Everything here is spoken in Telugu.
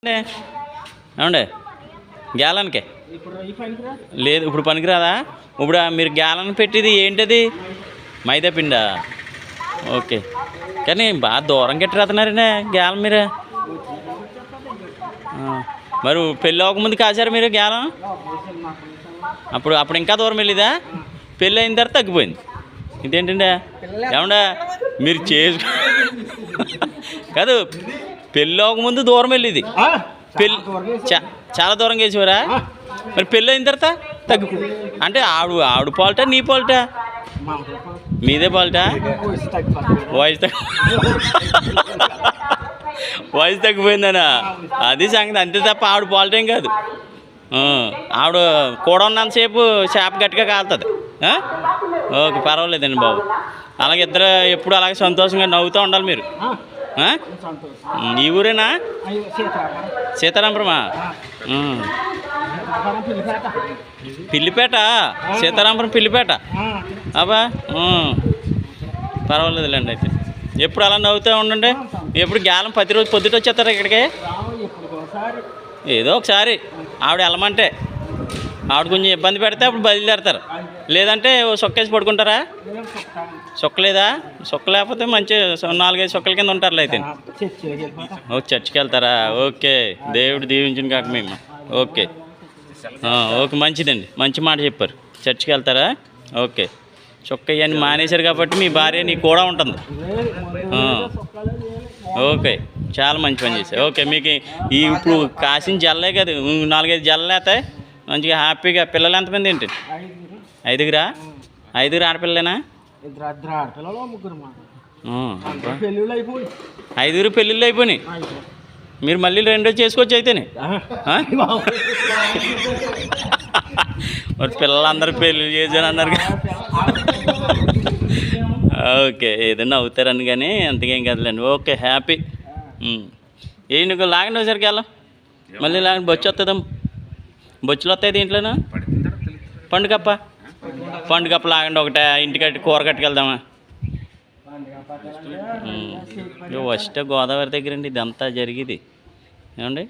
ఏమండే గ్యాలన్కే లేదు ఇప్పుడు పనికిరాదా? ఇప్పుడు మీరు గ్యాలన్ పెట్టింది ఏంటది? మైదా పిండా? ఓకే, కానీ బాగా దూరం గట్టి రాతున్నారండి గ్యాలం మీరు. మరి పెళ్ళి అవ్వకముందు కాశారు మీరు గ్యాలం? అప్పుడు ఇంకా దూరం వెళ్ళిదా? పెళ్ళి అయిన తర్వాత తగ్గిపోయింది. ఇదేంటండి ఏమండా మీరు కాదు, పెళ్ళి అవ్వకముందు దూరం వెళ్ళింది, పెళ్ళి చాలా దూరం వేసేవారా? మరి పెళ్ళి అయిన తర్వాత తగ్గిపోయింది అంటే ఆవిడ పాల్టా నీ పాల్టా? మీదే పాల్టా? వాయిస్ తగ్గిపోయిందనా? అది సంగతి, అంతే తప్ప ఆవిడ పాల్టేం కాదు. ఆవిడ కూడా ఉన్నంతసేపు చేప గట్టిగా కాలుతుంది. ఓకే, పర్వాలేదండి బాబు. అలాగే ఇద్దరు ఎప్పుడు అలాగే సంతోషంగా నవ్వుతూ ఉండాలి మీరు. ఈ ఊరేనా? సీతారాంపురమా? పిల్లిపేట, సీతారాంపురం పిల్లిపేట. అబ్బా పర్వాలేదులేండి. అయితే ఎప్పుడు అలా నవ్వుతూ ఉండండి. ఎప్పుడు గ్యాలం ప్రతిరోజు పొద్దుట వచ్చేస్తారా ఇక్కడికి? ఏదో ఒకసారి ఆవిడ వెళ్ళమంటే, ఆవిడ కొంచెం ఇబ్బంది పెడితే అప్పుడు బయలుదేరతారు. లేదంటే సొక్కేసి పడుకుంటారా? సొక్కలేదా? సొక్క లేకపోతే మంచి 4-5 సొక్కల కింద ఉంటారులే. అయితే చర్చికి వెళ్తారా? ఓకే, దేవుడు దీవించిన కాక మేము. ఓకే ఓకే, మంచిదండి, మంచి మాట చెప్పారు. చర్చికి వెళ్తారా? ఓకే, చొక్క ఇవన్నీ మానేశారు కాబట్టి మీ భార్య నీకు కూడా ఉంటుంది. ఓకే, చాలా మంచి పని చేశారు. ఓకే, మీకు ఇప్పుడు కాసిన జల్లే కదా, 4-5 జల్లలు అవుతాయి మంచిగా హ్యాపీగా. పిల్లలు ఎంతమంది ఏంటి? 5గురా? 5గురు ఆడపిల్లలేనా? 5గురు పెళ్ళిళ్ళు అయిపోయినాయి. మీరు మళ్ళీ 2 చేసుకోవచ్చు అయితేనే. మరి పిల్లలందరూ పెళ్ళి చేశాను అన్నారు కదా. ఓకే, ఏదైనా అవుతారని కానీ అంతకేం కదలేండి. Okay, happy. ఏంటి లాగండి ఒకసారికి వెళ్ళాం, మళ్ళీ లాగండి. బొచ్చు వస్తుందాం, బొచ్చులు వస్తాయి దీంట్లోనూ. పండుగప్ప లాగండి ఒకటే. ఇంటికట్టి కూర కట్టుకెళ్దామా? ఫస్ట్ గోదావరి దగ్గరండి ఇదంతా జరిగేది. ఏమండి?